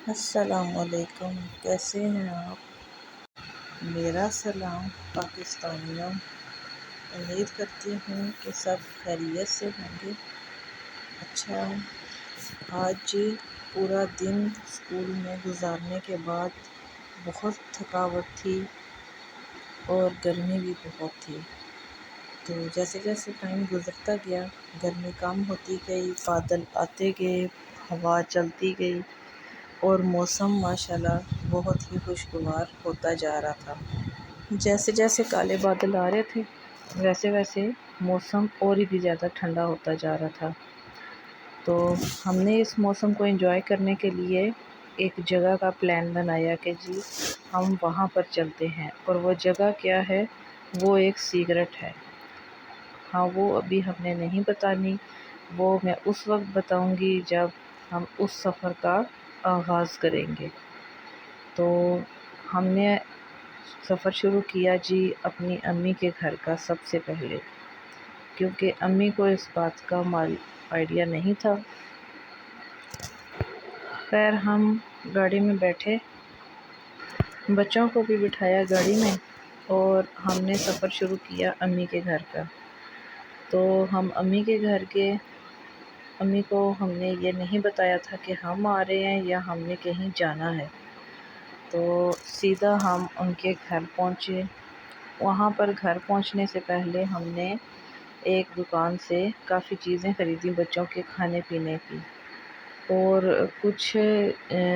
السلام علیکم، کیسے ہیں آپ؟ میرا سلام پاکستانیوں، امید کرتی ہوں کہ سب خیریت سے ہوں گے۔ اچھا، آج پورا دن اسکول میں گزارنے کے بعد بہت تھکاوٹ تھی اور گرمی بھی بہت تھی۔ تو جیسے جیسے ٹائم گزرتا گیا گرمی کم ہوتی گئی، بادل آتے گئے، ہوا چلتی گئی اور موسم ماشاءاللہ بہت ہی خوشگوار ہوتا جا رہا تھا۔ جیسے جیسے کالے بادل آ رہے تھے ویسے ویسے موسم اور بھی زیادہ ٹھنڈا ہوتا جا رہا تھا۔ تو ہم نے اس موسم کو انجوائے کرنے کے لیے ایک جگہ کا پلان بنایا کہ جی ہم وہاں پر چلتے ہیں، اور وہ جگہ کیا ہے وہ ایک سیکرٹ ہے۔ ہاں، وہ ابھی ہم نے نہیں بتانی، وہ میں اس وقت بتاؤں گی جب ہم اس سفر کا آغاز کریں گے۔ تو ہم نے سفر شروع کیا جی اپنی امی کے گھر کا سب سے پہلے، کیونکہ امی کو اس بات کا آئیڈیا نہیں تھا۔ خیر، ہم گاڑی میں بیٹھے، بچوں کو بھی بٹھایا گاڑی میں، اور ہم نے سفر شروع کیا امی کے گھر کا۔ تو ہم امی کے گھر کے، امی کو ہم نے یہ نہیں بتایا تھا کہ ہم آ رہے ہیں یا ہم نے کہیں جانا ہے۔ تو سیدھا ہم ان کے گھر پہنچے۔ وہاں پر گھر پہنچنے سے پہلے ہم نے ایک دکان سے کافی چیزیں خریدی بچوں کے کھانے پینے کی، اور کچھ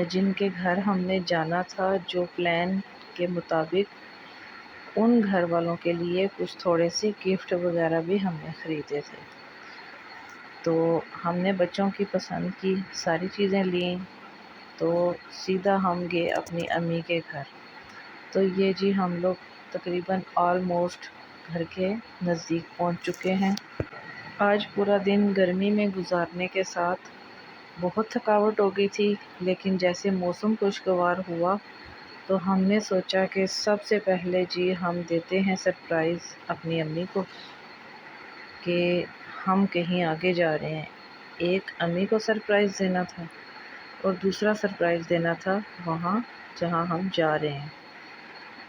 جن کے گھر ہم نے جانا تھا جو پلان کے مطابق، ان گھر والوں کے لیے کچھ تھوڑے سے گفٹ وغیرہ بھی ہم نے خریدے تھے۔ تو ہم نے بچوں کی پسند کی ساری چیزیں لیں، تو سیدھا ہم گئے اپنی امی کے گھر۔ تو یہ جی ہم لوگ تقریباً آلموسٹ گھر کے نزدیک پہنچ چکے ہیں۔ آج پورا دن گرمی میں گزارنے کے ساتھ بہت تھکاوٹ ہو گئی تھی، لیکن جیسے موسم خوشگوار ہوا تو ہم نے سوچا کہ سب سے پہلے جی ہم دیتے ہیں سرپرائز اپنی امی کو کہ ہم کہیں آگے جا رہے ہیں۔ ایک امی کو سرپرائز دینا تھا اور دوسرا سرپرائز دینا تھا وہاں جہاں ہم جا رہے ہیں۔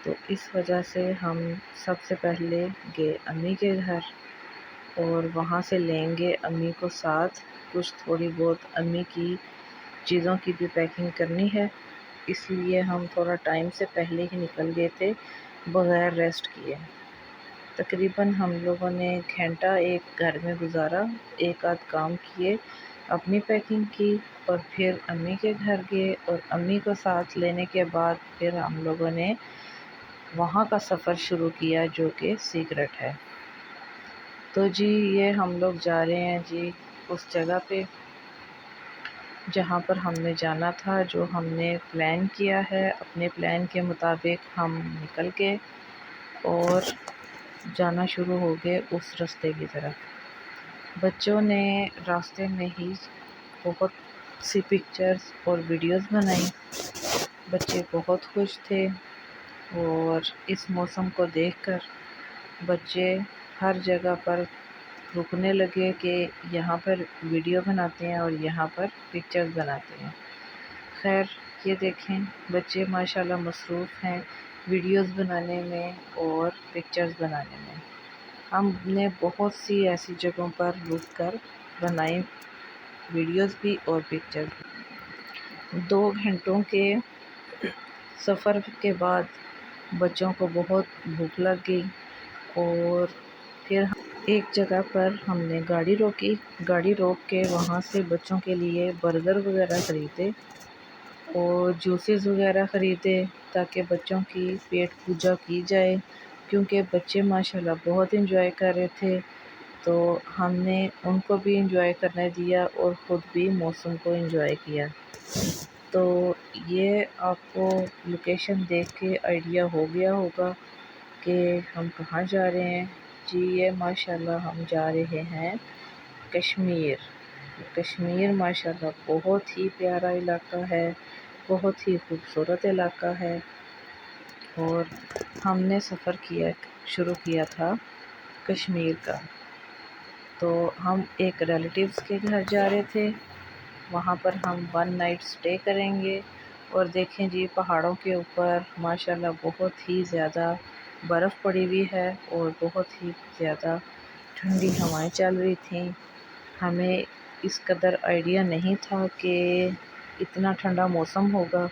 تو اس وجہ سے ہم سب سے پہلے گئے امی کے گھر، اور وہاں سے لیں گے امی کو ساتھ۔ کچھ تھوڑی بہت امی کی چیزوں کی بھی پیکنگ کرنی ہے، اس لیے ہم تھوڑا ٹائم سے پہلے ہی نکل گئے تھے بغیر ریسٹ کیے۔ تقریباً ہم لوگوں نے گھنٹہ ایک گھر میں گزارا، ایک آدھ کام کیے، اپنی پیکنگ کی، اور پھر امی کے گھر گئے، اور امی کو ساتھ لینے کے بعد پھر ہم لوگوں نے وہاں کا سفر شروع کیا جو کہ سیکرٹ ہے۔ تو جی یہ ہم لوگ جا رہے ہیں جی اس جگہ پہ جہاں پر ہم نے جانا تھا، جو ہم نے پلان کیا ہے۔ اپنے پلان کے مطابق ہم نکل گئے اور جانا شروع ہو گئے اس راستے کی طرف۔ بچوں نے راستے میں ہی بہت سی پکچرز اور ویڈیوز بنائی، بچے بہت خوش تھے، اور اس موسم کو دیکھ کر بچے ہر جگہ پر رکنے لگے کہ یہاں پر ویڈیو بناتے ہیں اور یہاں پر پکچرز بناتے ہیں۔ خیر، یہ دیکھیں بچے ماشاءاللہ مصروف ہیں ویڈیوز بنانے میں اور پکچرز بنانے میں۔ ہم نے بہت سی ایسی جگہوں پر رک کر بنائی ویڈیوز بھی اور پکچرز بھی۔ 2 گھنٹوں کے سفر کے بعد بچوں کو بہت بھوک لگ گئی، اور پھر ایک جگہ پر ہم نے گاڑی روکی، گاڑی روک کے وہاں سے بچوں کے لیے برگر وغیرہ خریدے اور جوسز وغیرہ خریدے تاکہ بچوں کی پیٹ پوجا کی جائے، کیونکہ بچے ماشاءاللہ بہت انجوائے کر رہے تھے۔ تو ہم نے ان کو بھی انجوائے کرنے دیا اور خود بھی موسم کو انجوائے کیا۔ تو یہ آپ کو لوکیشن دیکھ کے آئیڈیا ہو گیا ہوگا کہ ہم کہاں جا رہے ہیں۔ جی یہ ماشاءاللہ ہم جا رہے ہیں کشمیر۔ کشمیر ماشاءاللہ بہت ہی پیارا علاقہ ہے، بہت ہی خوبصورت علاقہ ہے، اور ہم نے سفر شروع کیا تھا کشمیر کا۔ تو ہم ایک ریلیٹیوز کے گھر جا رہے تھے، وہاں پر ہم 1 نائٹ اسٹے کریں گے، اور دیکھیں جی پہاڑوں کے اوپر ماشاءاللہ بہت ہی زیادہ برف پڑی ہوئی ہے اور بہت ہی زیادہ ٹھنڈی ہوائیں چل رہی تھیں۔ ہمیں اس قدر آئیڈیا نہیں تھا کہ اتنا ٹھنڈا موسم ہوگا،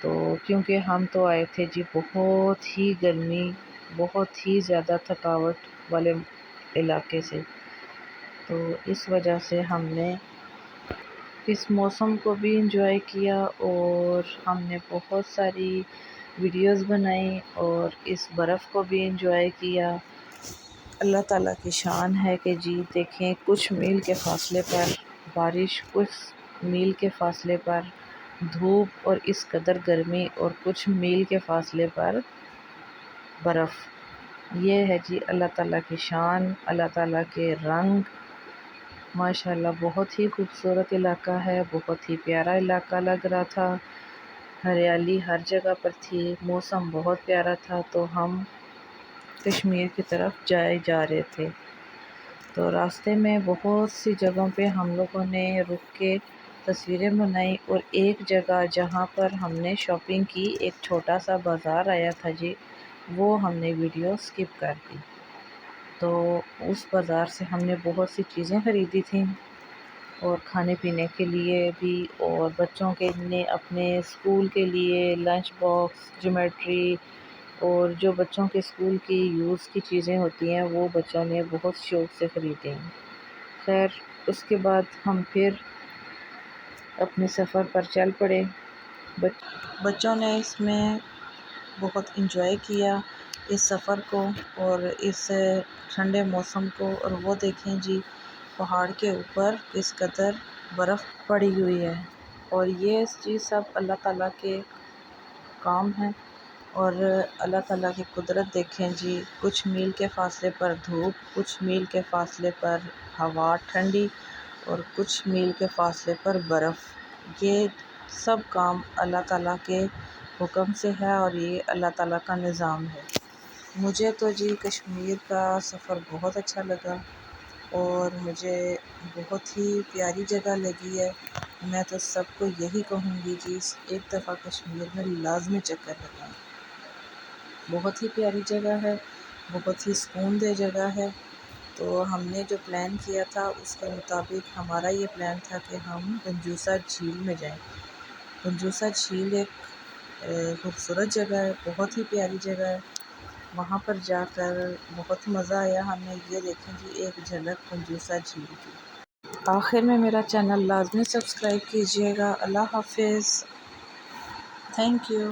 تو کیونکہ ہم تو آئے تھے جی بہت ہی گرمی، بہت ہی زیادہ تھکاوٹ والے علاقے سے، تو اس وجہ سے ہم نے اس موسم کو بھی انجوائے کیا اور ہم نے بہت ساری ویڈیوز بنائی اور اس برف کو بھی انجوائے کیا۔ اللہ تعالیٰ کی شان ہے کہ جی دیکھیں کچھ میل کے فاصلے پر بارش، کچھ میل کے فاصلے پر دھوپ اور اس قدر گرمی، اور کچھ میل کے فاصلے پر برف۔ یہ ہے جی اللہ تعالیٰ کی شان، اللہ تعالیٰ کے رنگ۔ ماشاءاللہ بہت ہی خوبصورت علاقہ ہے، بہت ہی پیارا علاقہ لگ رہا تھا، ہریالی ہر جگہ پر تھی، موسم بہت پیارا تھا، تو ہم کشمیر کی طرف جا رہے تھے۔ تو راستے میں بہت سی جگہوں پہ ہم لوگوں نے رک کے تصویریں بنائی، اور ایک جگہ جہاں پر ہم نے شاپنگ کی، ایک چھوٹا سا بازار آیا تھا جی، وہ ہم نے ویڈیو سکپ کر دی۔ تو اس بازار سے ہم نے بہت سی چیزیں خریدی تھیں، اور کھانے پینے کے لیے بھی، اور بچوں کے لیے اپنے اسکول کے لیے لنچ باکس، جیومیٹری، اور جو بچوں کے اسکول کی یوز کی چیزیں ہوتی ہیں وہ بچوں نے بہت شوق سے خریدی ہیں۔ خیر اس کے بعد ہم پھر اپنے سفر پر چل پڑے۔ بچوں نے اس میں بہت انجوائے کیا اس سفر کو اور اس ٹھنڈے موسم کو، اور وہ دیکھیں جی پہاڑ کے اوپر کس قدر برف پڑی ہوئی ہے، اور یہ چیز سب اللہ تعالیٰ کے کام ہیں، اور اللہ تعالیٰ کی قدرت دیکھیں جی، کچھ میل کے فاصلے پر دھوپ، کچھ میل کے فاصلے پر ہوا ٹھنڈی، اور کچھ میل کے فاصلے پر برف۔ یہ سب کام اللہ تعالیٰ کے حکم سے ہے، اور یہ اللہ تعالیٰ کا نظام ہے۔ مجھے تو جی کشمیر کا سفر بہت اچھا لگا، اور مجھے بہت ہی پیاری جگہ لگی ہے۔ میں تو سب کو یہی کہوں گی جی ایک دفعہ کشمیر میں لازمی چکر لگائیں، بہت ہی پیاری جگہ ہے، بہت ہی سکون دہ جگہ ہے۔ تو ہم نے جو پلان کیا تھا اس کے مطابق ہمارا یہ پلان تھا کہ ہم گنجوسہ جھیل میں جائیں۔ گنجوسہ جھیل ایک خوبصورت جگہ ہے، بہت ہی پیاری جگہ ہے، وہاں پر جا کر بہت مزہ آیا ہمیں۔ یہ دیکھیں جی ایک جھلک گنجوسہ جھیل کی۔ آخر میں میرا چینل لازمی سبسکرائب کیجیے گا۔ اللہ حافظ، تھینک یو۔